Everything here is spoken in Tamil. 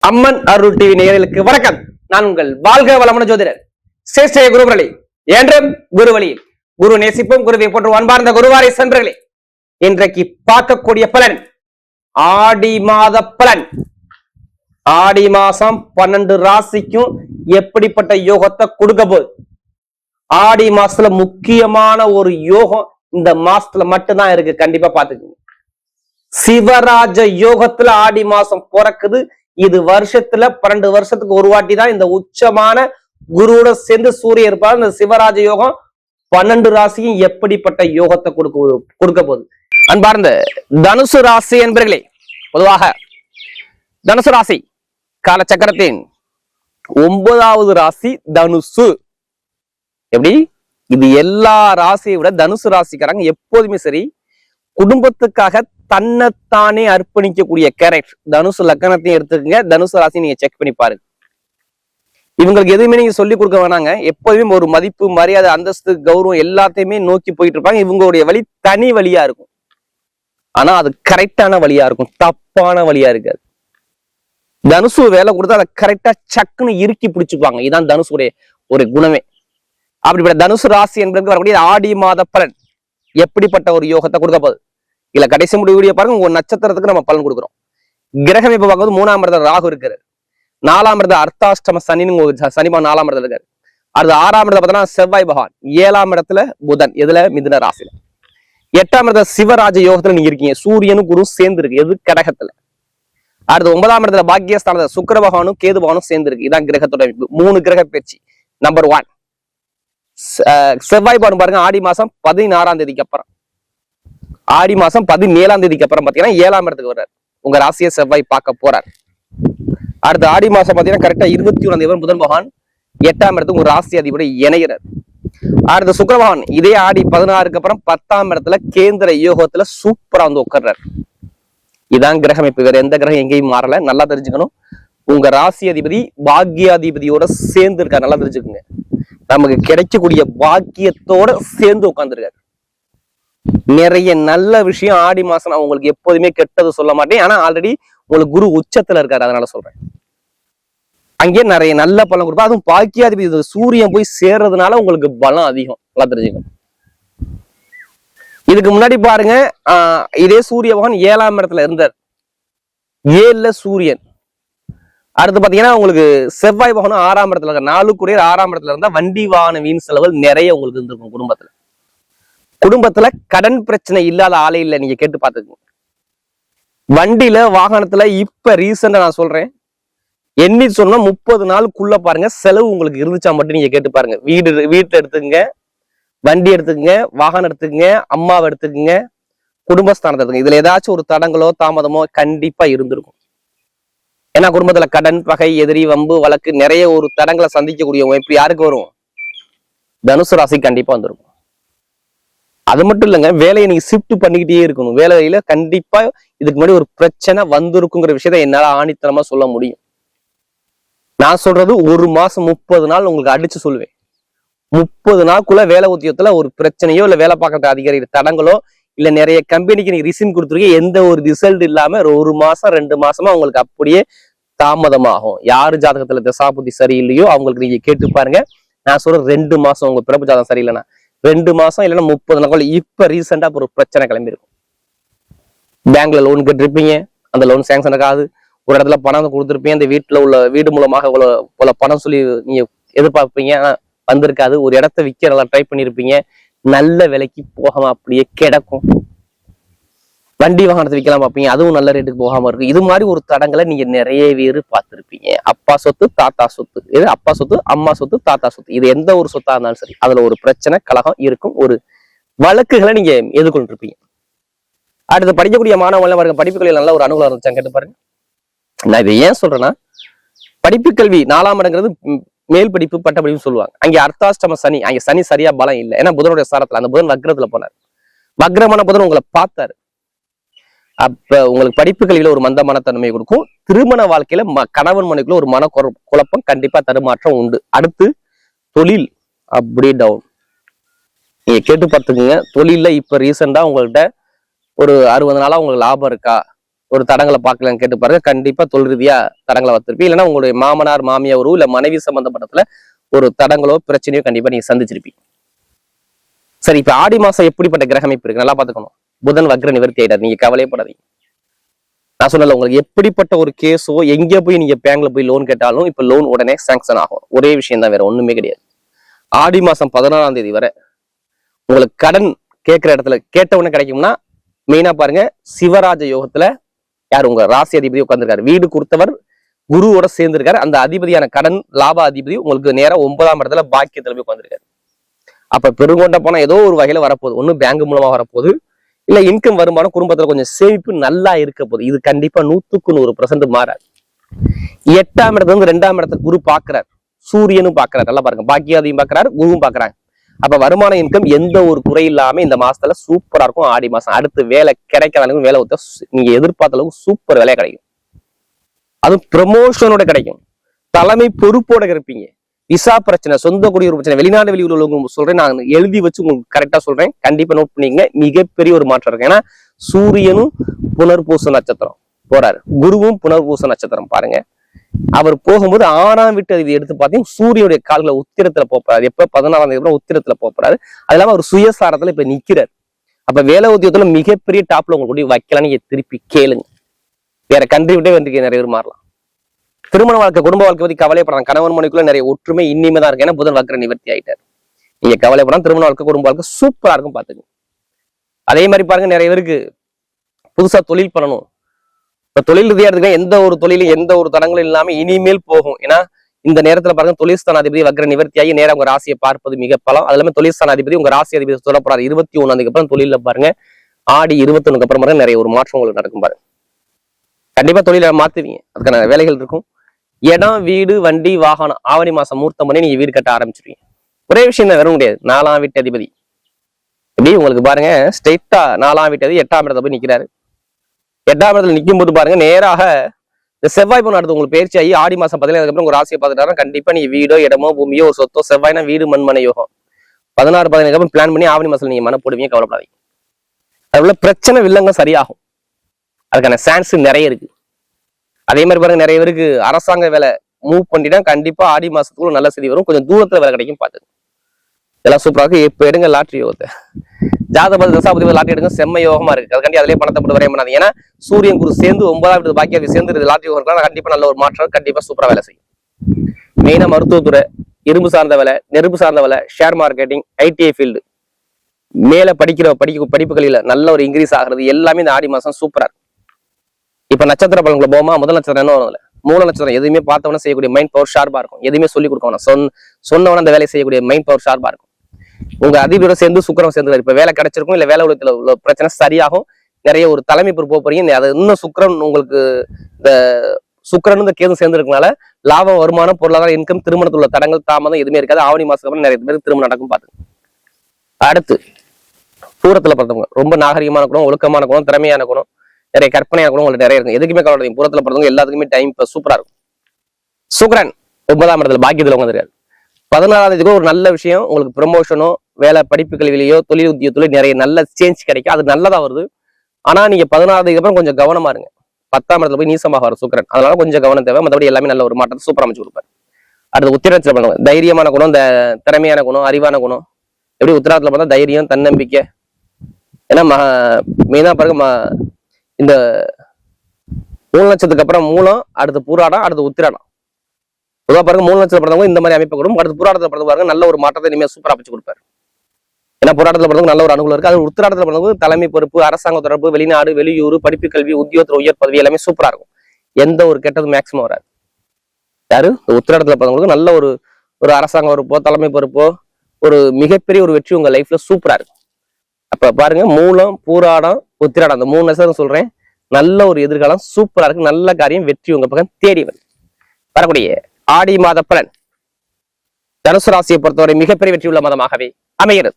அம்மன் அருள் டிவி நேயர்களுக்கு வணக்கம். நான் உங்கள் வாழ்க வளமுடன் ஜோதிடர் சேஷ்டைய குருவரளி என்றும் குருவழியில் குரு நேசிப்பும் குருவை போன்று அன்பார்ந்த குருவாரை சென்றர்களே, இன்றைக்கு பார்க்கக்கூடிய பலன் ஆடி மாத பலன். ஆடி மாசம் 12 ராசிக்கும் எப்படிப்பட்ட யோகத்தை கொடுக்க போகுது? ஆடி மாசத்துல முக்கியமான ஒரு யோகம் இந்த மாசத்துல மட்டும்தான் இருக்கு. கண்டிப்பா பாத்துக்கோங்க. சிவராஜ யோகத்துல ஆடி மாசம் பிறக்குது. இது வருஷத்துல 12 வருஷத்துக்கு ஒரு வாட்டி தான் இந்த உச்சமான குருவோட சேர்ந்து சூரியன் இருப்பார். இந்த சிவராஜ யோகம் 12 ராசியும் எப்படிப்பட்ட யோகத்தை கொடுக்க போகுது? அன்பார்ந்த தனுசு ராசி என்பர்களே, பொதுவாக தனுசு ராசி காலச்சக்கரத்தின் 9வது ராசி தனுசு. எப்படி? இது எல்லா ராசியை விட தனுசு ராசிக்காரங்க எப்போதுமே சரி, குடும்பத்துக்காக தன்னைத்தானே அர்ப்பணிக்கக்கூடிய கேரக்டர். தனுசு லக்னத்தையும் எடுத்துக்கங்க, தனுசு ராசி நீங்க செக் பண்ணி பாருங்க. இவங்களுக்கு எதுவுமே நீங்க சொல்லி கொடுக்க வேணாங்க. எப்போதுமே ஒரு மதிப்பு, மரியாதை, அந்தஸ்து, கௌரவம் எல்லாத்தையுமே நோக்கி போயிட்டு இருப்பாங்க. இவங்களுடைய வழி தனி வழியா இருக்கும். ஆனா அது கரெக்டான வழியா இருக்கும், தப்பான வழியா இருக்காது. தனுசு வேலை கொடுத்தா அதை கரெக்டா சக்குன்னு இறுக்கி பிடிச்சுப்பாங்க. இதுதான் தனுசுடைய ஒரு குணமே. அப்படிப்பட்ட தனுசு ராசி என்பதற்கு வரக்கூடிய ஆடி மாத பலன் எப்படிப்பட்ட ஒரு யோகத்தை கொடுக்க போகுது? இல்ல கடைசி முடிவு வீடியோ பாருங்க. உங்க நட்சத்திரத்துக்கு நம்ம பலன் கொடுக்குறோம். கிரகம் இப்ப பார்க்கும்போது 3ஆம் இடத்துல ராகு இருக்காரு, 4ஆம் இடத்துல அர்த்தாஷ்டம சனின்னு சனிமா 4ஆம் இடத்துல இருக்காரு. அடுத்து 6ஆம் இடத்துல பார்த்தோம்னா செவ்வாய் பகவான், 7ஆம் இடத்துல புதன், எதுல மிதுன ராசியில, 8ஆம் இடத்துல சிவராஜ யோகத்துல நீங்க இருக்கீங்க. சூரியனும் குரு சேர்ந்து இருக்கு, எது கடகத்துல. அடுத்து 9ஆம் இடத்துல பாக்கியஸ்தானத்துல சுக்கிர பகவானும் கேது பகவானும் சேர்ந்து இருக்கு. இதான் கிரகத்தோட 3 கிரக பயிற்சி. நம்பர் 1 செவ்வாய் பகவான் பாருங்க, ஆடி மாசம் 16ஆம் தேதிக்கு அப்புறம், ஆடி மாசம் 17ஆம் தேதிக்கு அப்புறம் பாத்தீங்கன்னா 7ஆம் இடத்துக்கு வர்றாரு. உங்க ராசியை செவ்வாய் பார்க்க போறார். அடுத்து ஆடி மாசம் பாத்தீங்கன்னா கரெக்டா 21ஆம் தேதி புதன் பகவான் 8ஆம் இடத்துக்கு ஒரு ராசி அதிபதி இணைகிறார். அடுத்து சுக்கிர பகவான் இதே ஆடி 16க்கு அப்புறம் 10ஆம் இடத்துல கேந்திர யோகத்துல சூப்பரா வந்து உட்கார்றாரு. இதான் கிரகம். இப்ப வேற எந்த கிரகம் எங்கேயும் மாறல, நல்லா தெரிஞ்சுக்கணும். உங்க ராசி அதிபதி பாக்கியாதிபதியோட சேர்ந்து இருக்காரு, நல்லா தெரிஞ்சுக்கோங்க. நமக்கு கிடைக்கக்கூடிய பாக்கியத்தோட சேர்ந்து உட்கார்ந்துருக்காரு. நிறைய நல்ல விஷயம் ஆடி மாசம். நான் உங்களுக்கு எப்போதுமே கெட்டது சொல்ல மாட்டேன், ஆனா ஆல்ரெடி உங்களுக்கு குரு உச்சத்துல இருக்காரு, அதனால சொல்றேன். அங்கே நிறைய நல்ல பலன் கொடுப்பா. அதுவும் பாக்கியாதிபதி சூரியன் போய் சேர்றதுனால உங்களுக்கு பலம் அதிகம், நல்லா தெரிஞ்சுக்கணும். இதுக்கு முன்னாடி பாருங்க, இதே சூரிய பகவான் 7ஆம் இடத்துல இருந்தார், 7ல சூரியன். அடுத்து பாத்தீங்கன்னா உங்களுக்கு செவ்வாய் பகவானும் 6ஆம் இடத்துல இருக்க, 4 கூடிய 6ஆம் இடத்துல இருந்தா வண்டி வாகன வீண் செலவுகள் நிறைய உங்களுக்கு இருந்திருக்கும். குடும்பத்துல கடன் பிரச்சனை இல்லாத ஆளே இல்லை, நீங்க கேட்டு பாத்துக்கோங்க. வண்டியில வாகனத்துல இப்ப ரீசெண்டா நான் சொல்றேன், எண்ணி சொன்னா 30 நாளுக்குள்ள பாருங்க செலவு உங்களுக்கு இருந்துச்சா மட்டும் நீங்க கேட்டு பாருங்க. வீட்டுல எடுத்துக்கங்க, வண்டி எடுத்துக்கங்க, வாகனம் எடுத்துக்கங்க, அம்மாவை எடுத்துக்கங்க, குடும்பஸ்தானத்தை எடுத்துங்க. இதுல ஏதாச்சும் ஒரு தடங்களோ தாமதமோ கண்டிப்பா இருந்திருக்கும். ஏன்னா குடும்பத்துல கடன், பகை, எதிரி, வம்பு, வழக்கு நிறைய ஒரு தடங்களை சந்திக்கக்கூடிய இப்படி யாருக்கு வரும்? தனுசு ராசி கண்டிப்பா வந்துருக்கும். அது மட்டும் இல்லைங்க, வேலையை நீங்க ஷிஃப்ட் பண்ணிக்கிட்டே இருக்கணும். வேலையில கண்டிப்பா இதுக்கு முன்னாடி ஒரு பிரச்சனை வந்திருக்குங்கிற விஷயத்த என்னால ஆணித்தனமா சொல்ல முடியும். நான் சொல்றது 1 மாசம் 30 நாள் உங்களுக்கு அடிச்சு சொல்லுவேன். 30 நாளுக்குள்ள வேலை உத்தியோகத்துல ஒரு பிரச்சனையோ இல்ல வேலை பார்க்கற அதிகாரி தடங்களோ இல்ல நிறைய கம்பெனிக்கு நீங்க ரிசீன் கொடுத்துருக்கீங்க, எந்த ஒரு ரிசல்ட் இல்லாம 1 மாசம் 2 மாசமா உங்களுக்கு அப்படியே தாமதமாகும். யாரு ஜாதகத்துல தசாபுத்தி சரியில்லையோ அவங்களுக்கு நீங்க கேட்டு பாருங்க. நான் சொல்ற 2 மாசம் உங்க பிறப்பு ஜாதகம் சரியில்லைன்னா 2 மாசம் இல்லைன்னா 30 நாள். இப்ப ரீசெண்டா ஒரு பிரச்சனை கிளம்பி இருக்கும். பேங்க்ல லோன் கட்டிருப்பீங்க, அந்த லோன் சேங்ஷன் ஆகாது. ஒரு இடத்துல பணம் கொடுத்துருப்பீங்க, அந்த வீடு மூலமாக இவ்வளவு பணம் சொல்லி நீங்க எதிர்பார்ப்பீங்க, வந்திருக்காது. ஒரு இடத்த விற்க நல்லா ட்ரை பண்ணிருப்பீங்க, நல்ல விலைக்கு போகாம அப்படியே கிடக்கும். வண்டி வாகனத்தை விற்கலாம் பார்ப்பீங்க, அதுவும் நல்ல ரேட்டுக்கு போகாம இருக்கு. இது மாதிரி ஒரு தடங்களை நீங்க நிறைய பேர் பார்த்திருப்பீங்க. அப்பா சொத்து, தாத்தா சொத்து, இது அப்பா சொத்து, அம்மா சொத்து, தாத்தா சொத்து, இது எந்த ஒரு சொத்தா இருந்தாலும் சரி, அதுல ஒரு பிரச்சனை, கலகம் இருக்கும். ஒரு வழக்குகளை நீங்க எதிர்கொண்டு இருப்பீங்க. அடுத்து படிக்கக்கூடிய மாணவர்கள் பாருங்க, படிப்புகளில் நல்ல ஒரு அனுகூலம் இருந்துச்சாங்க கேட்டு பாருங்க. நான் இதை ஏன் சொல்றேன்னா, படிப்பு கல்வி 4ஆம் இடங்கிறது மேல் படிப்பு, பட்ட படிப்பு சொல்லுவாங்க. அங்கே அர்த்தாஷ்டம சனி, அங்கே சனி சரியா பலம் இல்லை. ஏன்னா புதனுடைய சாரத்துல, அந்த புதன் வக்ரத்துல போனார். வக்ரமான புதன் உங்களை பார்த்தாரு. அப்ப உங்களுக்கு படிப்பு கல்வியில ஒரு மந்தமான தன்மையை கொடுக்கும். திருமண வாழ்க்கையில கணவன் மனைவிக்குள்ள ஒரு மன குழப்பம், கண்டிப்பா தடுமாற்றம் உண்டு. அடுத்து தொழில் அப்படியே டவுன். நீங்க கேட்டு பார்த்துக்குங்க. தொழில இப்ப ரீசெண்டா உங்கள்கிட்ட ஒரு 60 நாளா உங்களுக்கு லாபம் இருக்கா, ஒரு தடங்களை பார்க்கலான்னு கேட்டு பாருங்க. கண்டிப்பா தொழில் ரீதியா தடங்களை வந்திருப்பீங்க. இல்லைன்னா உங்களுடைய மாமனார் மாமியாரோ இல்ல மனைவி சம்பந்தப்பட்டதுல ஒரு தடங்களோ பிரச்சனையோ கண்டிப்பா நீங்க சந்திச்சிருப்பீங்க. சரி, இப்ப ஆடி மாசம் எப்படிப்பட்ட கிரக அமைப்பு இருக்கு நல்லா பாத்துக்கணும். புதன் வக்ர நிவர்த்தி ஆயிட்டாரு, நீங்க கவலைப்படாதீங்க. நான் சொன்னல, உங்களுக்கு எப்படிப்பட்ட ஒரு கேஸோ எங்க போய் நீங்க பேங்க்ல போய் லோன் கேட்டாலும் இப்ப லோன் உடனே சாங்ஷன் ஆகும். ஒரே விஷயம் தான், வேற ஒண்ணுமே கிடையாது. ஆடி மாசம் 16ஆம் தேதி வரை உங்களுக்கு கடன் கேட்கிற இடத்துல கேட்ட உடனே கிடைக்கும்னா மெயினா பாருங்க, சிவராஜ யோகத்துல யார் உங்க ராசி அதிபதி உட்கார்ந்துருக்காரு, வீடு கொடுத்தவர் குருவோட சேர்ந்திருக்காரு. அந்த அதிபதியான கடன் லாப அதிபதி உங்களுக்கு நேரம் 9ஆம் இடத்துல பாக்கியத்துல போய் உட்கார்ந்துருக்காரு. அப்ப பெருங்கொண்ட பணம் ஏதோ ஒரு வகையில வரப்போகுது. ஒண்ணு பேங்க் மூலமா வரப்போகுது, இல்ல இன்கம் வருமானம் குடும்பத்துல கொஞ்சம் சேமிப்பு நல்லா இருக்க போகுது. இது கண்டிப்பா 100% மாறாது. 8ஆம் இடத்துல இருந்து 2ஆம் இடத்துக்கு குரு பாக்குறாரு, சூரியனும் பாக்குறாரு. நல்லா பாருங்க, பாக்கியாதையும் பாக்குறாரு, குருவும் பாக்குறாங்க. அப்ப வருமான இன்கம் எந்த ஒரு குறை இல்லாம இந்த மாசத்துல சூப்பரா இருக்கும். ஆடி மாசம் அடுத்து வேலை கிடைக்காத வேலை நீங்க எதிர்பார்த்த அளவுக்கு சூப்பர் வேலையா கிடைக்கும். அதுவும் ப்ரமோஷனோட கிடைக்கும், தலைமை பொறுப்போட இருப்பீங்க. விசா பிரச்சனை, சொந்த குடியுரிமை பிரச்சனை, வெளிநாடு வெளியூர் உள்ளவங்க சொல்றேன், நான் எழுதி வச்சு உங்களுக்கு கரெக்டா சொல்றேன், கண்டிப்பா நோட் பண்ணிக்கங்க. மிகப்பெரிய ஒரு மாற்றம் இருக்கு. ஏன்னா சூரியனும் புனர்பூச நட்சத்திரம் போறாரு, குருவும் புனர்பூச நட்சத்திரம் பாருங்க. அவர் போகும்போது 6ஆம் வீட்டு அதிபதி எடுத்து பார்த்தீங்கன்னா சூரியனுடைய கால்களை உத்திரத்துல போறாரு. எப்ப 16ஆம் தேதி உத்திரத்துல போறாரு. அது இல்லாம அவர் சுயசாரத்துல இப்ப நிக்கிறார். அப்ப வேலை உத்தியோகத்துல மிகப்பெரிய டாப்ல உங்களுக்கு வைக்கலான்னு திருப்பி கேளுங்க. வேற கண்ட்ரி விட்டே வந்து நிறைய பேர் மாறலாம். திருமண வாழ்க்கை குடும்ப வாழ்க்கை பத்தி கவலைப்படலாம். கணவன் மனைவிக்குள்ள நிறைய ஒற்றுமை இனிமே தான் இருக்கு. ஏன்னா புதன் வக்ர நிவர்த்தி ஆயிட்டாரு. நீங்க கவலைப்படலாம். திருமண வாழ்க்கை குடும்ப வாழ்க்கை சூப்பரா இருக்கும் பாத்துங்க. அதே மாதிரி பாருங்க, நிறைய பேருக்கு புதுசா தொழில் பண்ணணும். இப்ப தொழில் ரீதியா எடுத்துக்க எந்த ஒரு தொழிலும் எந்த ஒரு தடங்களும் இல்லாம இனிமேல் போகும். ஏன்னா இந்த நேரத்துல பாருங்க, தொழில் ஸ்தானாதிபதி வக்ர நிவர்த்தியாகி நேரம் உங்க ராசியை பார்ப்பது மிக பலம். அது இல்லாம தொழில் ஸ்தானாதிபதி உங்க ராசி அதிபதி சொல்லப்படுறாரு 21ஆம் தேதிக்கு அப்புறம் தொழில பாருங்க. ஆடி 21க்கு அப்புறம் பாருங்க நிறைய ஒரு மாற்றம் உங்களுக்கு நடக்கும் பாருங்க. கண்டிப்பா தொழில மாத்துவீங்க, அதுக்கான வேலைகள் இருக்கும். இடம், வீடு, வண்டி, வாகனம் ஆவணி மாசம் மூர்த்தம் பண்ணி நீங்க வீடு கட்ட ஆரம்பிச்சிருவீங்க. ஒரே விஷயம் தான், வர முடியாது. 4ஆம் வீட்டு அதிபதி எப்படி உங்களுக்கு பாருங்க, ஸ்ட்ரெயிட்டா 4ஆம் வீட்டு அதிபதி 8ஆம் இடத்துல போய் நிக்கிறாரு. 8ஆம் இடத்துல நிக்கும் போது பாருங்க, நேராக இந்த செவ்வாய் போன அடுத்து உங்களுக்கு பயிற்சி ஆகி ஆடி மாசம் 15 அப்புறம் உங்க ராசியை பார்த்துட்டாரு. கண்டிப்பா நீங்க வீடோ இடமோ பூமியோ ஒரு சொத்தோ, செவ்வாய்னா வீடு மண்மனை யோகம் 16-15 அப்புறம் பிளான் பண்ணி ஆவணி மாசம் நீங்க மன போடுவீங்க, கவலைப்படாதீங்க. அதுல பிரச்சனை வில்லங்க சரியாகும், அதுக்கான சான்ஸ் நிறைய இருக்கு. அதே மாதிரி பாருங்க, நிறைய பேருக்கு அரசாங்க வேலை மூவ் பண்ணிட்டா கண்டிப்பா ஆடி மாசத்துக்குள்ள நல்ல செய்தி வரும். கொஞ்சம் தூரத்துல வேலை கிடைக்கும் பாத்துங்க. இதெல்லாம் சூப்பரா இருக்கு. இப்ப எடுங்க லாட்டரி யோகத்தை, ஜாதபதி தசாபதி லாட்டரி எடுங்க, செம்ம யோகமா இருக்கு. அதுக்காண்டி அதிலே பணத்தை போட்டு வரைய பண்ணாது. ஏன்னா சூரியன் குரு சேர்ந்து 9ஆம் வீட்டு பாக்கியாதி சேர்ந்து லாட்டரி யோகம் இருக்கலாம். கண்டிப்பா நல்ல ஒரு மாற்றம், கண்டிப்பா சூப்பரா வேலை செய்யும். மெயினா மருத்துவத்துறை, இரும்பு சார்ந்த வேலை, நெருப்பு சார்ந்த வேலை, ஷேர் மார்க்கெட்டிங், ஐடிஐ ஃபீல்டு, மேல படிப்புகளில நல்ல ஒரு இன்க்ரீஸ் ஆகுறது எல்லாமே இந்த ஆடி மாசம் சூப்பரா இருக்கு. இப்ப நட்சத்திர பலன்களை போமா, முதல் நட்சத்திரம் என்ன வரும்ல, மூல நட்சத்திரம். எதுவுமே பார்த்தவன செய்யக்கூடிய மைண்ட் பவர் ஷார்ப்பா இருக்கும். எதுவுமே சொல்லி கொடுக்கணும், சொன்னவன அந்த வேலையை செய்யக்கூடிய மைண்ட் பவர் ஷார்ப்பா இருக்கும். உங்க அதிபரோட சேர்ந்து சுக்கிரன் சேர்ந்து இப்ப வேலை கிடைச்சிருக்கும், இல்ல வேலை உலகத்துல உள்ள பிரச்சனை சரியாகும். நிறைய ஒரு தலைமை பொறுப்பு போறீங்க. அது இன்னும் சுக்கிரன் உங்களுக்கு இந்த சுக்கிரன் இந்த கேதும் சேர்ந்து இருக்கனால லாபம், வருமானம், பொருளாதார இன்கம், திருமணத்துல உள்ள தடங்கள் தாமதம் எதுவுமே இருக்காது. ஆவணி மாசத்துக்கு அப்புறம் நிறைய பேருக்கு திருமணம் நடக்கும் பாத்து. அடுத்து பூரத்துல பிறந்தவங்க ரொம்ப நாகரிகமான குணம், ஒழுக்கமான குணம், திறமையான குணம், நிறைய கற்பனையான குணம் உங்களுக்கு நிறைய இருக்கும். எதுக்குமே கவலை. பூரத்துல பிறந்தவங்க எல்லாத்துக்குமே டைம் இப்ப சூப்பரா இருக்கும். சுக்கிரன் 9ஆம் இடத்துல பாக்கியத்துல வந்துருக்காரு. 16ஆம் தேதிக்கு ஒரு நல்ல விஷயம் உங்களுக்கு, ப்ரமோஷனோ வேலை படிப்பு கல்வியிலையோ தொழில் உத்தியோகத்திலோ நிறைய நல்ல சேஞ்ச் கிடைக்கும். அது நல்லதா வருது. ஆனா நீங்க 16ஆம் தேதிக்கு அப்புறம் கொஞ்சம் கவனமா இருங்க. 10ஆம் இடத்துல போய் நீசமாக வர சுக்கிரன், அதனால கொஞ்சம் கவனம் தேவை. மற்றபடி எல்லாமே நல்ல ஒரு மாற்றத்தை சூப்பர் அமைச்சு கொடுப்பாரு. அடுத்து உத்திரத்துல பண்ணுவாங்க, தைரியமான குணம், இந்த திறமையான குணம், அறிவான குணம். எப்படி உத்திராத்துல பார்த்தா தைரியம், தன்னம்பிக்கை. ஏன்னா மெயினா பாருங்க, இந்த மூல நட்சத்திரத்துக்கு அப்புறம் மூலம், அடுத்து பூராடம், அடுத்து உத்திராடம். பொதுவாக பாருங்க, மூல நட்சத்திரம் பிறந்தவங்க இந்த மாதிரி அமைப்பு கொடுக்கும். அடுத்து பூராடத்துல பிறந்த பாருங்க நல்ல ஒரு மாற்றத்தை இனிமேல் சூப்பரா அமைச்சு கொடுப்பாரு. ஏன்னா போராட்டத்துல பிறந்தவங்க நல்ல ஒரு அனுகூலம் இருக்கு. அது உத்திராடத்துல பிறந்தவங்க தலைமை பொறுப்பு, அரசாங்க தொடர்பு, வெளிநாடு வெளியூர், படிப்பு கல்வி, உத்தியோகத்துல உயர் பதவி எல்லாமே சூப்பரா இருக்கும். எந்த ஒரு கெட்டது மேக்சிமம் வராது. யாரு உத்திராடத்துல பிறந்தவங்களுக்கு நல்ல ஒரு அரசாங்க பொறுப்போ, தலைமை பொறுப்போ, ஒரு மிகப்பெரிய ஒரு வெற்றி உங்க லைஃப்ல சூப்பரா இருக்கும். அப்ப பாருங்க, மூலம், பூராடம், உத்திராடம், அந்த 3 நட்சத்திரம் சொல்றேன், நல்ல ஒரு எதிர்காலம் சூப்பரா இருக்கு. நல்ல காரியம், வெற்றி உங்க பக்கம் தேடி வரும். வரக்கூடிய ஆடி மாத பலன் தனுசு ராசியை பொறுத்தவரை மிகப்பெரிய வெற்றி உள்ள மாதமாகவே அமைகிறது.